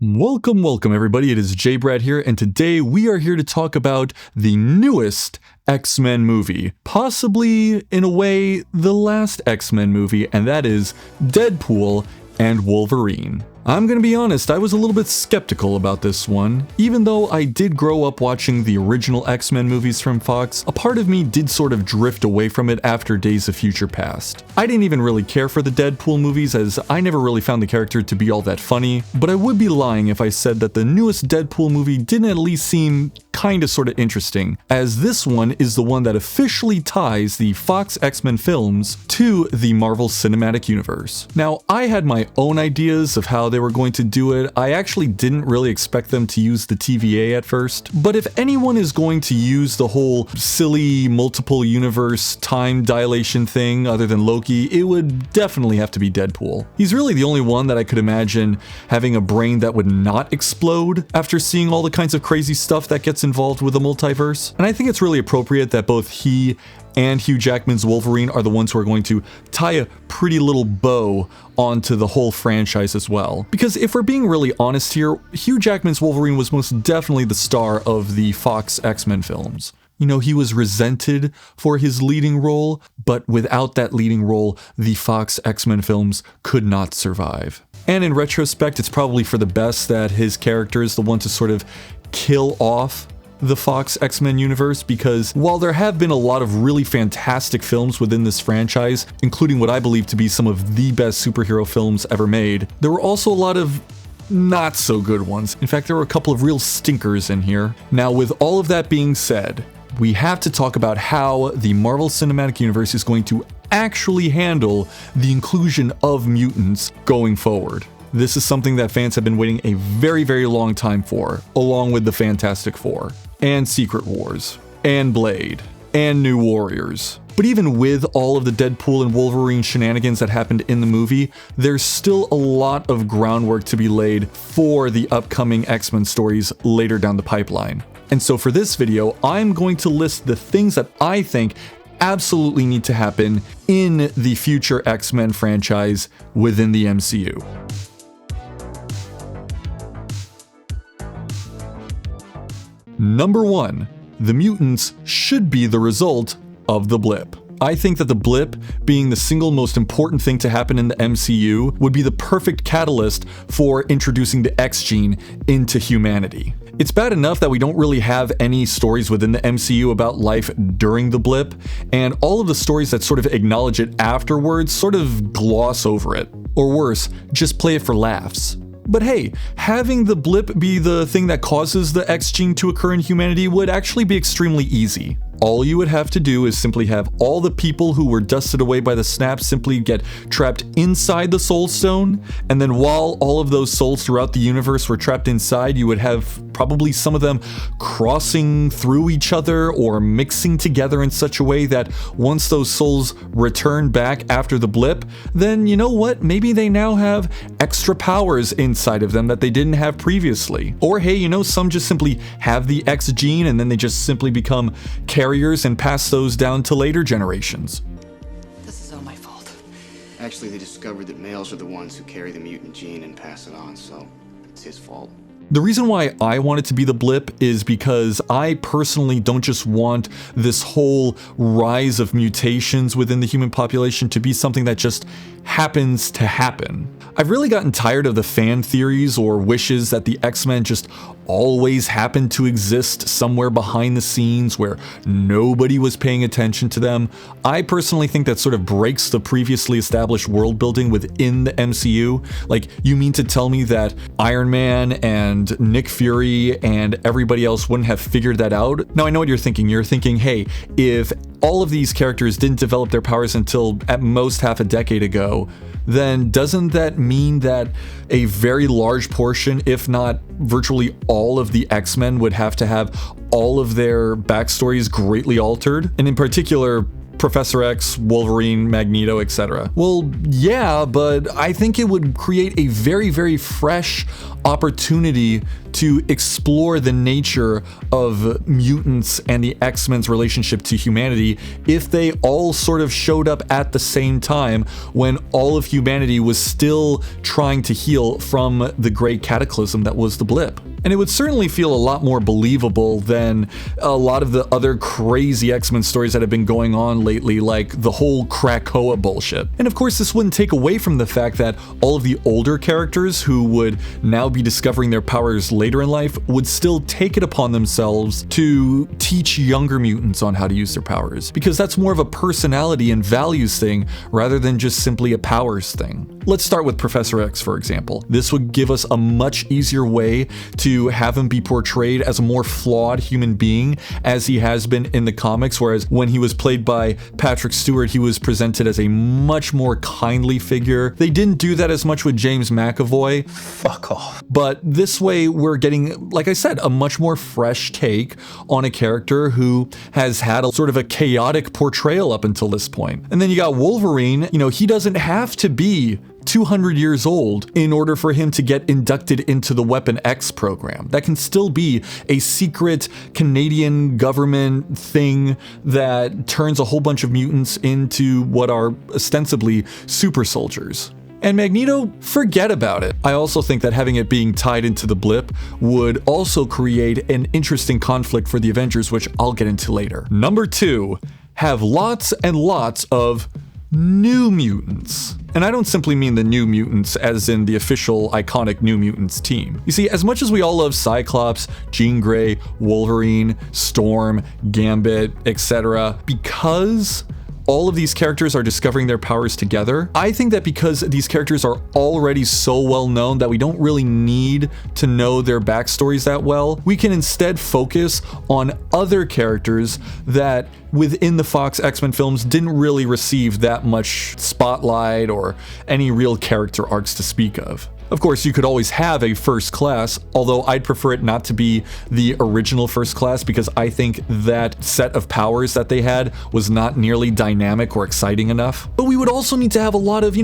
Welcome everybody, it is J-Brad here, and today we are here to talk about the newest X-Men movie, possibly, in a way, the last X-Men movie, and that is Deadpool and Wolverine. I'm gonna be honest, I was a little bit skeptical about this one. Even though I did grow up watching the original X-Men movies from Fox, a part of me did sort of drift away from it after Days of Future Past. I didn't even really care for the Deadpool movies, as I never really found the character to be all that funny, but I would be lying if I said that the newest Deadpool movie didn't at least seem kinda sorta interesting, as this one is the one that officially ties the Fox X-Men films to the Marvel Cinematic Universe. Now, I had my own ideas of how they were going to do it. I actually didn't really expect them to use the TVA at first, but if anyone is going to use the whole silly multiple universe time dilation thing other than Loki, it would definitely have to be Deadpool. He's really the only one that I could imagine having a brain that would not explode after seeing all the kinds of crazy stuff that gets involved with the multiverse. And I think it's really appropriate that both he and Hugh Jackman's Wolverine are the ones who are going to tie a pretty little bow onto the whole franchise as well. Because if we're being really honest here, Hugh Jackman's Wolverine was most definitely the star of the Fox X-Men films. You know, he was resented for his leading role, but without that leading role, the Fox X-Men films could not survive. And in retrospect, it's probably for the best that his character is the one to sort of kill off the Fox X-Men universe, because while there have been a lot of really fantastic films within this franchise, including what I believe to be some of the best superhero films ever made, there were also a lot of not so good ones. In fact, there were a couple of real stinkers in here. Now, with all of that being said, we have to talk about how the Marvel Cinematic Universe is going to actually handle the inclusion of mutants going forward. This is something that fans have been waiting a very long time for, along with the Fantastic Four, and Secret Wars, and Blade, and New Warriors. But even with all of the Deadpool and Wolverine shenanigans that happened in the movie, there's still a lot of groundwork to be laid for the upcoming X-Men stories later down the pipeline. And so for this video, I'm going to list the things that I think absolutely need to happen in the future X-Men franchise within the MCU. Number 1, the mutants should be the result of the blip. I think that the blip, being the single most important thing to happen in the MCU, would be the perfect catalyst for introducing the X gene into humanity. It's bad enough that we don't really have any stories within the MCU about life during the blip, and all of the stories that sort of acknowledge it afterwards sort of gloss over it. Or worse, just play it for laughs. But hey, having the blip be the thing that causes the X gene to occur in humanity would actually be extremely easy. All you would have to do is simply have all the people who were dusted away by the snap simply get trapped inside the Soul Stone, and then while all of those souls throughout the universe were trapped inside, you would have probably some of them crossing through each other or mixing together in such a way that once those souls return back after the blip, then you know what, maybe they now have extra powers inside of them that they didn't have previously. Or hey, you know, some just simply have the X gene and then they just simply become carriers and pass those down to later generations. This is all my fault. Actually, they discovered that males are the ones who carry the mutant gene and pass it on, so it's his fault. The reason why I want it to be the blip is because I personally don't just want this whole rise of mutations within the human population to be something that just happens to happen. I've really gotten tired of the fan theories or wishes that the X-Men just always happened to exist somewhere behind the scenes where nobody was paying attention to them. I personally think that sort of breaks the previously established world building within the MCU. Like, you mean to tell me that Iron Man and Nick Fury and everybody else wouldn't have figured that out? Now, I know what you're thinking. You're thinking, hey, if all of these characters didn't develop their powers until at most half a decade ago, then doesn't that mean that a very large portion, if not virtually all of the X-Men would have to have all of their backstories greatly altered? And in particular, Professor X, Wolverine, Magneto, etc. Well, yeah, but I think it would create a very, very fresh opportunity to explore the nature of mutants and the X-Men's relationship to humanity if they all sort of showed up at the same time when all of humanity was still trying to heal from the great cataclysm that was the blip. And it would certainly feel a lot more believable than a lot of the other crazy X-Men stories that have been going on lately, like the whole Krakoa bullshit. And of course, this wouldn't take away from the fact that all of the older characters who would now be discovering their powers later in life would still take it upon themselves to teach younger mutants on how to use their powers, because that's more of a personality and values thing rather than just simply a powers thing. Let's start with Professor X, for example. This would give us a much easier way to have him be portrayed as a more flawed human being as he has been in the comics, whereas when he was played by Patrick Stewart, he was presented as a much more kindly figure. They didn't do that as much with James McAvoy. Fuck off. But this way we're getting, like I said, a much more fresh take on a character who has had a sort of a chaotic portrayal up until this point. And then you got Wolverine, he doesn't have to be 200 years old in order for him to get inducted into the Weapon X program. That can still be a secret Canadian government thing that turns a whole bunch of mutants into what are ostensibly super soldiers. And Magneto, forget about it. I also think that having it being tied into the blip would also create an interesting conflict for the Avengers, which I'll get into later. Number 2, have lots and lots of New Mutants. And I don't simply mean the New Mutants as in the official iconic New Mutants team. You see, as much as we all love Cyclops, Jean Grey, Wolverine, Storm, Gambit, etc., because all of these characters are discovering their powers together, I think that because these characters are already so well known that we don't really need to know their backstories that well, we can instead focus on other characters that within the Fox X-Men films didn't really receive that much spotlight or any real character arcs to speak of. Of course, you could always have a First Class, although I'd prefer it not to be the original First Class because I think that set of powers that they had was not nearly dynamic or exciting enough. But we would also need to have a lot of,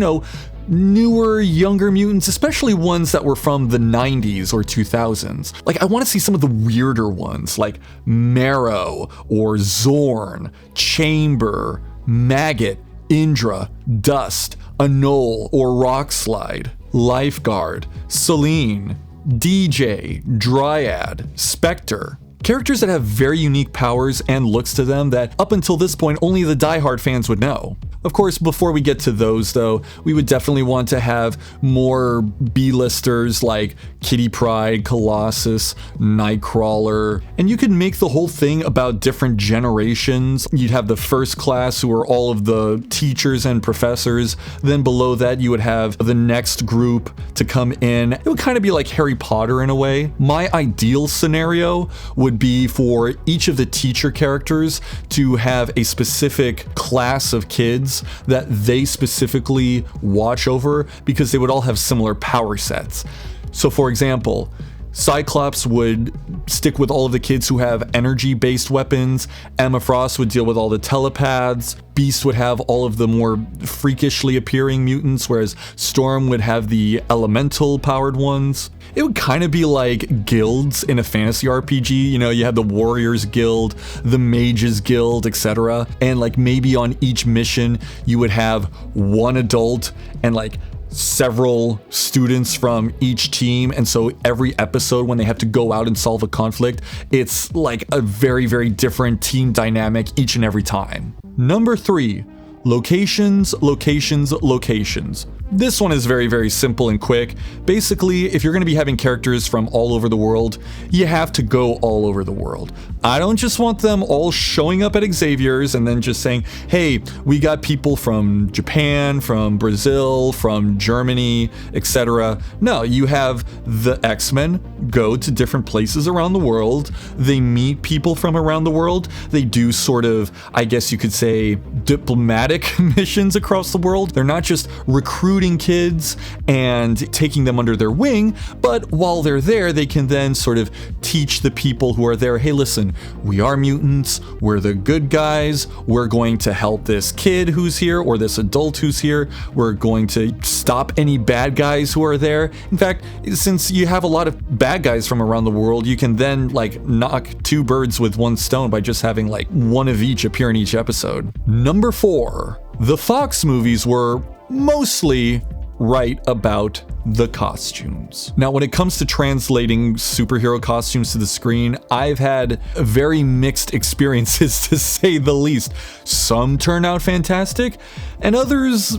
newer, younger mutants, especially ones that were from the 90s or 2000s. Like, I want to see some of the weirder ones, like Marrow or Zorn, Chamber, Maggot, Indra, Dust, Anole, or Rockslide, Lifeguard, Selene, DJ, Dryad, Spectre. Characters that have very unique powers and looks to them that up until this point only the diehard fans would know. Of course, before we get to those though, we would definitely want to have more B-listers like Kitty Pryde, Colossus, Nightcrawler, and you could make the whole thing about different generations. You'd have the First Class, who are all of the teachers and professors. Then below that, you would have the next group to come in. It would kind of be like Harry Potter in a way. My ideal scenario would be for each of the teacher characters to have a specific class of kids that they specifically watch over because they would all have similar power sets. So for example, Cyclops would stick with all of the kids who have energy-based weapons, Emma Frost would deal with all the telepaths, Beast would have all of the more freakishly appearing mutants, whereas Storm would have the elemental-powered ones. It would kind of be like guilds in a fantasy RPG, you have the Warriors Guild, the Mages Guild, etc. And like maybe on each mission, you would have one adult and like several students from each team, and so every episode when they have to go out and solve a conflict, it's like a very, very different team dynamic each and every time. Number 3, locations, locations, locations. This one is very, very simple and quick. Basically, if you're going to be having characters from all over the world, you have to go all over the world. I don't just want them all showing up at Xavier's and then just saying, hey, we got people from Japan, from Brazil, from Germany, etc. No, you have the X-Men go to different places around the world. They meet people from around the world. They do sort of, I guess you could say, diplomatic missions across the world. They're not just recruiting recruiting kids and taking them under their wing, but while they're there, they can then sort of teach the people who are there, hey, listen, we are mutants, we're the good guys, we're going to help this kid who's here or this adult who's here, we're going to stop any bad guys who are there. In fact, since you have a lot of bad guys from around the world, you can then like knock two birds with one stone by just having like one of each appear in each episode. Number 4, the Fox movies were mostly right about the costumes. Now, when it comes to translating superhero costumes to the screen, I've had very mixed experiences to say the least. Some turn out fantastic, and others,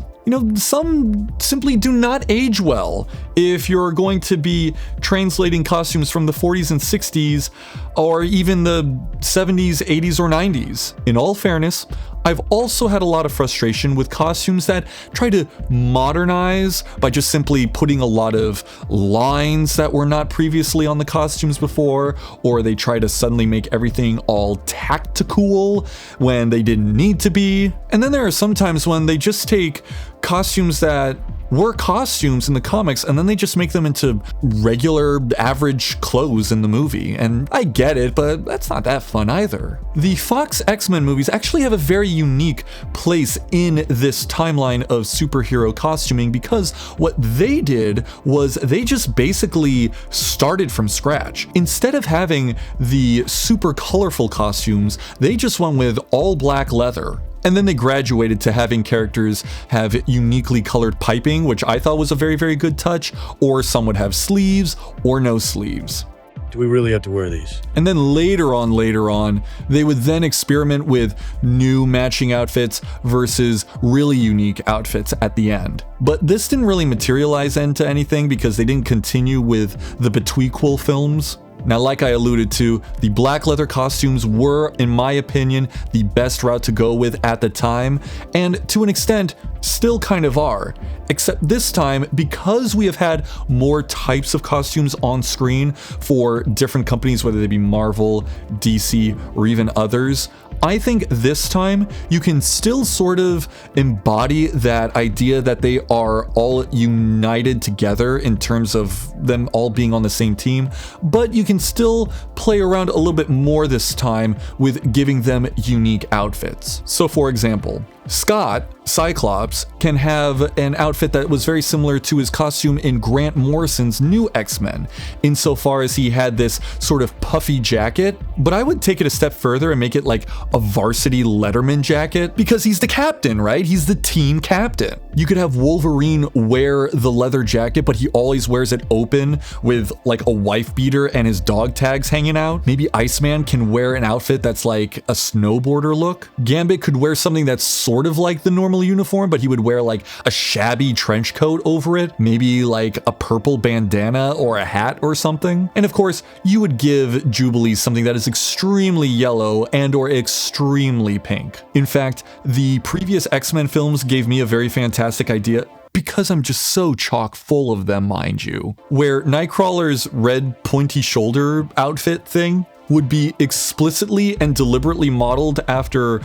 some simply do not age well. If you're going to be translating costumes from the 40s and 60s, or even the 70s, 80s, or 90s. In all fairness, I've also had a lot of frustration with costumes that try to modernize by just simply putting a lot of lines that were not previously on the costumes before, or they try to suddenly make everything all tactical when they didn't need to be. And then there are some times when they just take costumes that were costumes in the comics and then they just make them into regular average clothes in the movie. And I get it, but that's not that fun either. The Fox X-Men movies actually have a very unique place in this timeline of superhero costuming, because what they did was they just basically started from scratch. Instead of having the super colorful costumes, they just went with all black leather. And then they graduated to having characters have uniquely colored piping, which I thought was a very, very good touch, or some would have sleeves or no sleeves. Do we really have to wear these? And then later on, they would then experiment with new matching outfits versus really unique outfits at the end. But this didn't really materialize into anything because they didn't continue with the Betweequel films. Now, like I alluded to, the black leather costumes were, in my opinion, the best route to go with at the time, and to an extent, still kind of are. Except this time, because we have had more types of costumes on screen for different companies, whether they be Marvel, DC, or even others, I think this time you can still sort of embody that idea that they are all united together in terms of them all being on the same team, but you can still play around a little bit more this time with giving them unique outfits. So for example, Scott, Cyclops, can have an outfit that was very similar to his costume in Grant Morrison's new X-Men, insofar as he had this sort of puffy jacket, but I would take it a step further and make it like a varsity Letterman jacket, because he's the captain, right? He's the team captain. You could have Wolverine wear the leather jacket, but he always wears it open with like a wife beater and his dog tags hanging out. Maybe Iceman can wear an outfit that's like a snowboarder look. Gambit could wear something that's sort of like the normal uniform, but he would wear like a shabby trench coat over it, maybe like a purple bandana or a hat or something. And of course, you would give Jubilee something that is extremely yellow and or extremely pink. In fact, the previous X-Men films gave me a very fantastic idea, because I'm just so chock full of them, mind you, where Nightcrawler's red pointy shoulder outfit thing would be explicitly and deliberately modeled after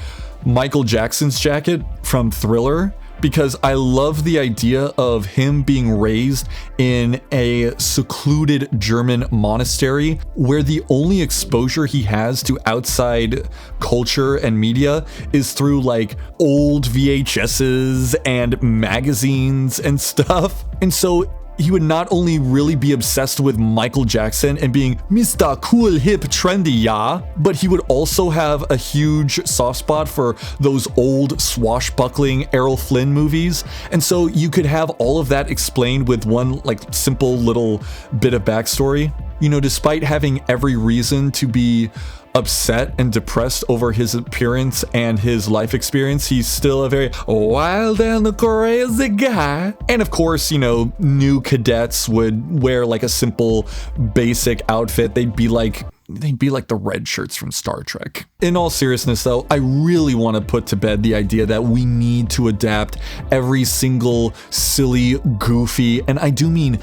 Michael Jackson's jacket from Thriller, because I love the idea of him being raised in a secluded German monastery where the only exposure he has to outside culture and media is through like old VHSs and magazines and stuff. And so he would not only really be obsessed with Michael Jackson and being Mr. Cool, Hip, Trendy, yeah, but he would also have a huge soft spot for those old swashbuckling Errol Flynn movies. And so you could have all of that explained with one like simple little bit of backstory. Despite having every reason to be upset and depressed over his appearance and his life experience, he's still a very wild and crazy guy. And of course, new cadets would wear like a simple basic outfit. They'd be like the red shirts from Star Trek. In all seriousness though, I really want to put to bed the idea that we need to adapt every single silly, goofy, and I do mean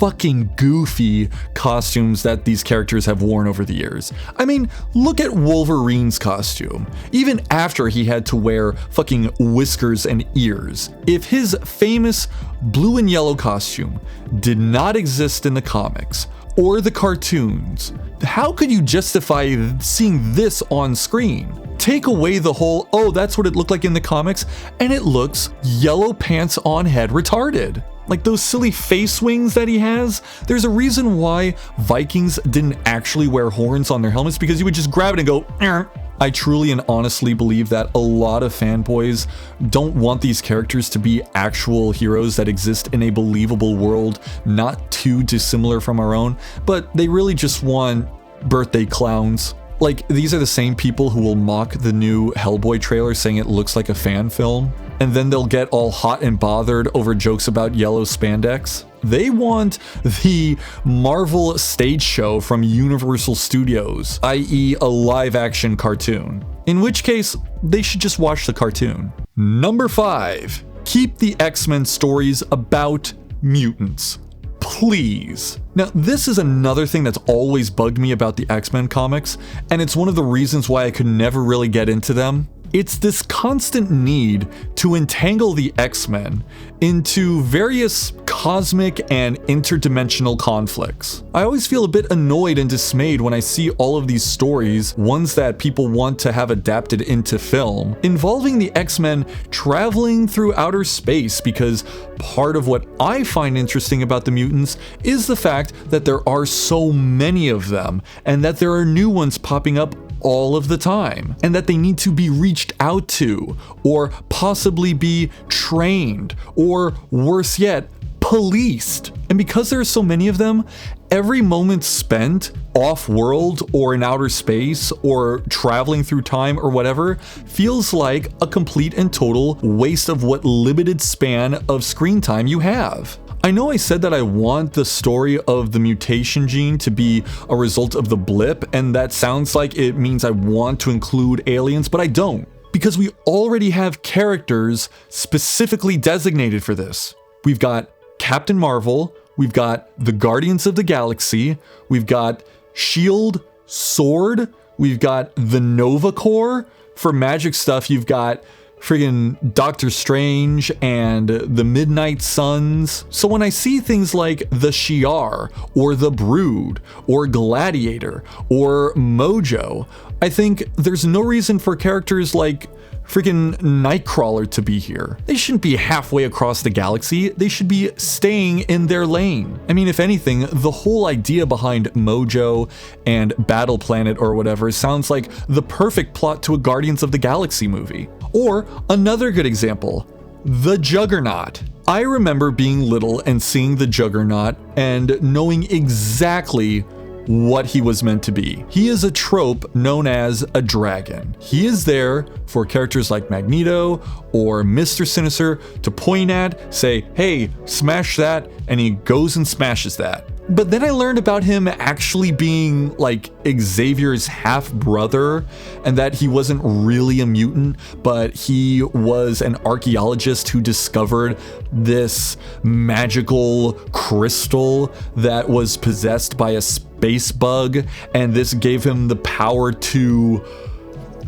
fucking goofy costumes that these characters have worn over the years. I mean, look at Wolverine's costume. Even after he had to wear fucking whiskers and ears. If his famous blue and yellow costume did not exist in the comics or the cartoons, how could you justify seeing this on screen? Take away the whole, oh, that's what it looked like in the comics, and it looks yellow pants on head retarded. Like those silly face wings that he has. There's a reason why Vikings didn't actually wear horns on their helmets, because you would just grab it and go, "Arr." I truly and honestly believe that a lot of fanboys don't want these characters to be actual heroes that exist in a believable world, not too dissimilar from our own, but they really just want birthday clowns. Like, these are the same people who will mock the new Hellboy trailer saying it looks like a fan film, and then they'll get all hot and bothered over jokes about yellow spandex. They want the Marvel stage show from Universal Studios, i.e. a live-action cartoon. In which case, they should just watch the cartoon. Number 5. Keep the X-Men stories about mutants. Please. Now, this is another thing that's always bugged me about the X-Men comics, and it's one of the reasons why I could never really get into them. It's this constant need to entangle the X-Men into various cosmic and interdimensional conflicts. I always feel a bit annoyed and dismayed when I see all of these stories, ones that people want to have adapted into film, involving the X-Men traveling through outer space, because part of what I find interesting about the mutants is the fact that there are so many of them, and that there are new ones popping up all of the time, and that they need to be reached out to, or possibly be trained, or worse yet, policed. And because there are so many of them, every moment spent off-world or in outer space or traveling through time or whatever feels like a complete and total waste of what limited span of screen time you have. I know I said that I want the story of the mutation gene to be a result of the blip, and that sounds like it means I want to include aliens, but I don't, because we already have characters specifically designated for this. We've got Captain Marvel, we've got the Guardians of the Galaxy, we've got SHIELD, Sword, we've got the Nova Corps. For magic stuff, you've got friggin' Doctor Strange and the Midnight Suns. So when I see things like the Shi'ar, or the Brood, or Gladiator, or Mojo, I think there's no reason for characters like freaking Nightcrawler to be here. They shouldn't be halfway across the galaxy. They should be staying in their lane. I mean, if anything, the whole idea behind Mojo and Battle Planet or whatever sounds like the perfect plot to a Guardians of the Galaxy movie. Or another good example, the Juggernaut. I remember being little and seeing the Juggernaut and knowing exactly what he was meant to be. He is a trope known as a dragon. He is there for characters like Magneto or Mr. Sinister to point at, say, hey, smash that, and he goes and smashes that. But then I learned about him actually being like Xavier's half-brother, and that he wasn't really a mutant, but he was an archaeologist who discovered this magical crystal that was possessed by a space bug, and this gave him the power to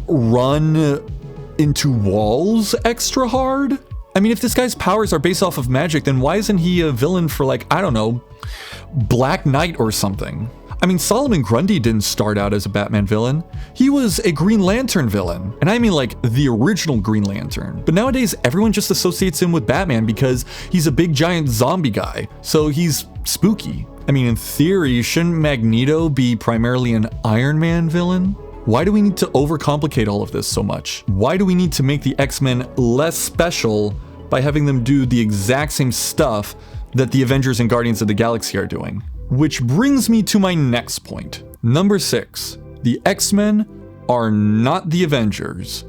run into walls extra hard. I mean, if this guy's powers are based off of magic, then why isn't he a villain for, like, I don't know, Black Knight or something? I mean, Solomon Grundy didn't start out as a Batman villain. He was a Green Lantern villain. And I mean like the original Green Lantern. But nowadays, everyone just associates him with Batman because he's a big giant zombie guy. So he's spooky. I mean, in theory, shouldn't Magneto be primarily an Iron Man villain? Why do we need to overcomplicate all of this so much? Why do we need to make the X-Men less special by having them do the exact same stuff that the Avengers and Guardians of the Galaxy are doing? Which brings me to my next point. Number 6. The X-Men are not the Avengers.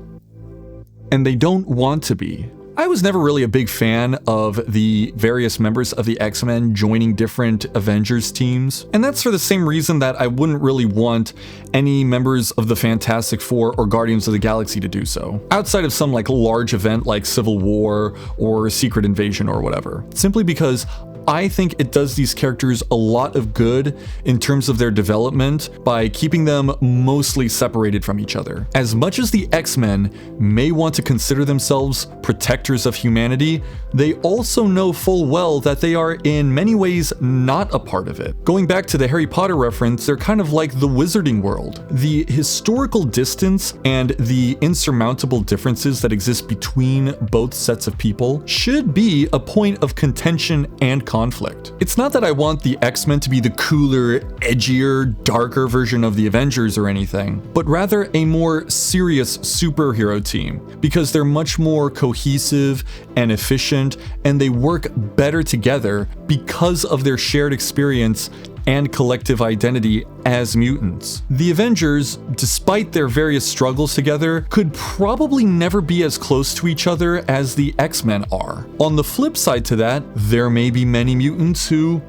And they don't want to be. I was never really a big fan of the various members of the X-Men joining different Avengers teams, and that's for the same reason that I wouldn't really want any members of the Fantastic Four or Guardians of the Galaxy to do so, outside of some like large event like Civil War or Secret Invasion or whatever, simply because I think it does these characters a lot of good in terms of their development by keeping them mostly separated from each other. As much as the X-Men may want to consider themselves protectors of humanity, they also know full well that they are in many ways not a part of it. Going back to the Harry Potter reference, they're kind of like the wizarding world. The historical distance and the insurmountable differences that exist between both sets of people should be a point of contention and conflict. It's not that I want the X-Men to be the cooler, edgier, darker version of the Avengers or anything, but rather a more serious superhero team, because they're much more cohesive and efficient, and they work better together because of their shared experience and collective identity as mutants. The Avengers, despite their various struggles together, could probably never be as close to each other as the X-Men are. On the flip side to that, there may be many mutants who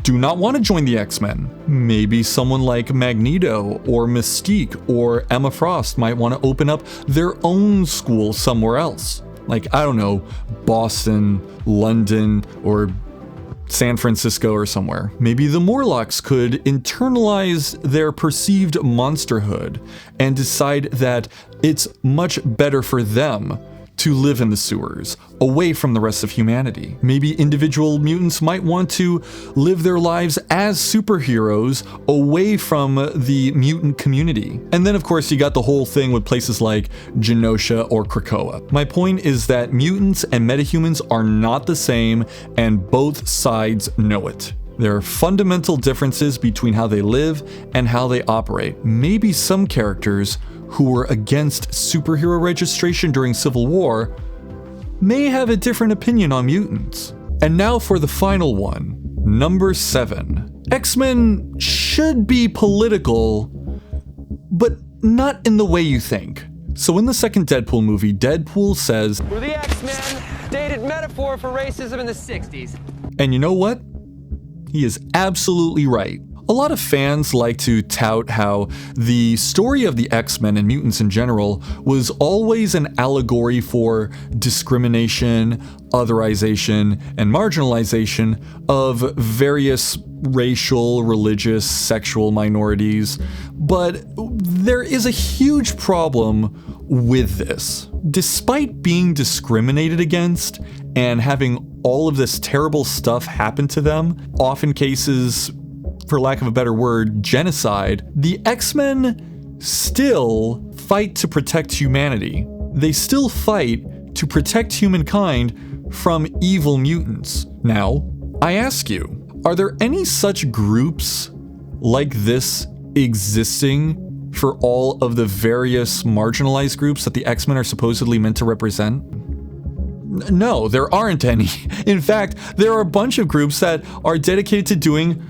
do not want to join the X-Men. Maybe someone like Magneto or Mystique or Emma Frost might want to open up their own school somewhere else. Like, I don't know, Boston, London, or San Francisco or somewhere. Maybe the Morlocks could internalize their perceived monsterhood and decide that it's much better for them to live in the sewers, away from the rest of humanity. Maybe individual mutants might want to live their lives as superheroes away from the mutant community. And then of course you got the whole thing with places like Genosha or Krakoa. My point is that mutants and metahumans are not the same, and both sides know it. There are fundamental differences between how they live and how they operate. Maybe some characters who were against superhero registration during Civil War may have a different opinion on mutants. And now for the final one, number 7. X-Men should be political, but not in the way you think. So in the second Deadpool movie, Deadpool says, "We're the X-Men, dated metaphor for racism in the 60s. And you know what? He is absolutely right. A lot of fans like to tout how the story of the X-Men and mutants in general was always an allegory for discrimination, otherization, and marginalization of various racial, religious, sexual minorities. But there is a huge problem with this. Despite being discriminated against and having all of this terrible stuff happen to them, often cases, for lack of a better word, genocide, the X-Men still fight to protect humanity. They still fight to protect humankind from evil mutants. Now, I ask you, are there any such groups like this existing for all of the various marginalized groups that the X-Men are supposedly meant to represent? No, there aren't any. In fact, there are a bunch of groups that are dedicated to doing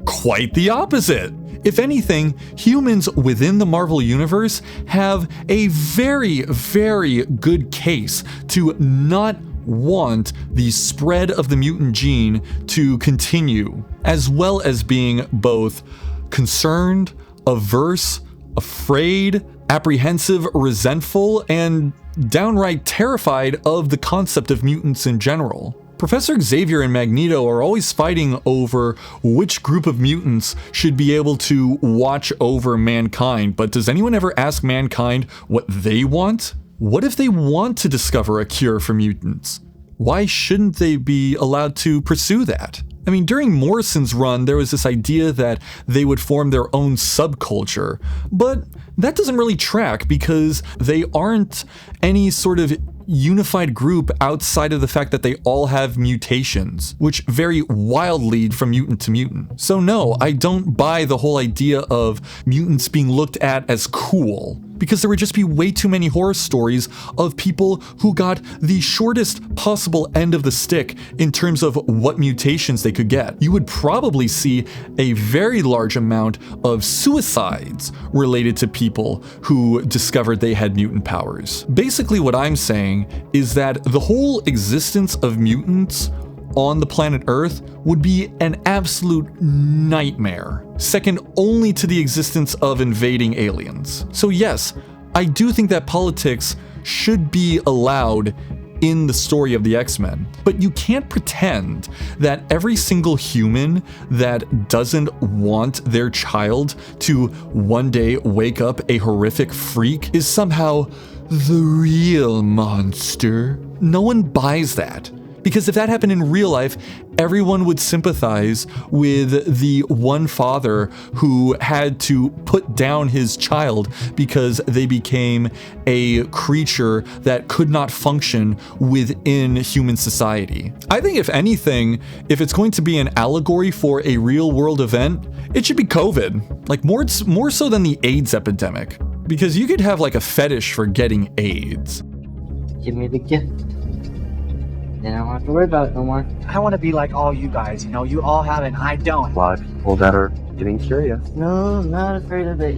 quite the opposite. If anything, humans within the Marvel Universe have a very, very good case to not want the spread of the mutant gene to continue, as well as being both concerned, averse, afraid, apprehensive, resentful, and downright terrified of the concept of mutants in general. Professor Xavier and Magneto are always fighting over which group of mutants should be able to watch over mankind, but does anyone ever ask mankind what they want? What if they want to discover a cure for mutants? Why shouldn't they be allowed to pursue that? I mean, during Morrison's run, there was this idea that they would form their own subculture, but that doesn't really track because they aren't any sort of unified group outside of the fact that they all have mutations, which vary wildly from mutant to mutant. So no, I don't buy the whole idea of mutants being looked at as cool, because there would just be way too many horror stories of people who got the shortest possible end of the stick in terms of what mutations they could get. You would probably see a very large amount of suicides related to people who discovered they had mutant powers. Basically what I'm saying is that the whole existence of mutants on the planet Earth would be an absolute nightmare, second only to the existence of invading aliens. So yes, I do think that politics should be allowed in the story of the X-Men. But you can't pretend that every single human that doesn't want their child to one day wake up a horrific freak is somehow the real monster. No one buys that. Because if that happened in real life, everyone would sympathize with the one father who had to put down his child because they became a creature that could not function within human society. I think if anything, if it's going to be an allegory for a real world event, it should be COVID. Like more so than the AIDS epidemic. Because you could have like a fetish for getting AIDS. Give me the gift. Then I don't have to worry about it no more. I want to be like all you guys, you know, you all have it and I don't. A lot of people that are getting curious. No, I'm not afraid of it.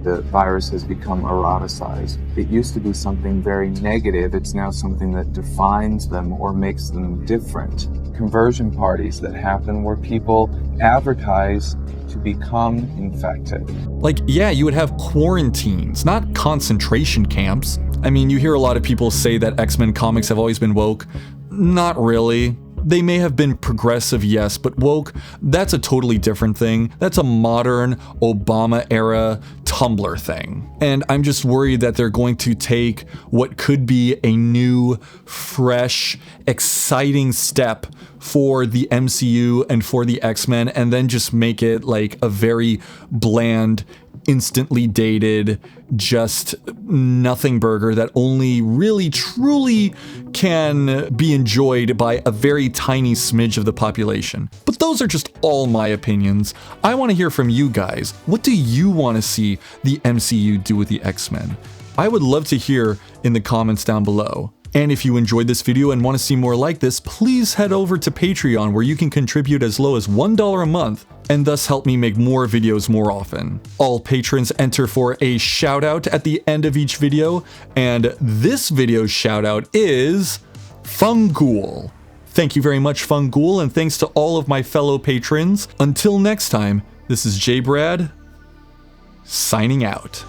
The virus has become eroticized. It used to be something very negative. It's now something that defines them or makes them different. Conversion parties that happen where people advertise to become infected. Like, yeah, you would have quarantines, not concentration camps. I mean, you hear a lot of people say that X-Men comics have always been woke. Not really. They may have been progressive, yes, but woke, that's a totally different thing. That's a modern Obama-era Tumblr thing. And I'm just worried that they're going to take what could be a new, fresh, exciting step for the MCU and for the X-Men and then just make it like a very bland, instantly dated, just nothing burger that only really truly can be enjoyed by a very tiny smidge of the population. But those are just all my opinions. I want to hear from you guys. What do you want to see the MCU do with the X-Men? I would love to hear in the comments down below. And if you enjoyed this video and want to see more like this, please head over to Patreon where you can contribute as low as $1 a month and thus help me make more videos more often. All patrons enter for a shout out at the end of each video, and this video's shout out is Fungool. Thank you very much, Fungool, and thanks to all of my fellow patrons. Until next time, this is J. Brad, signing out.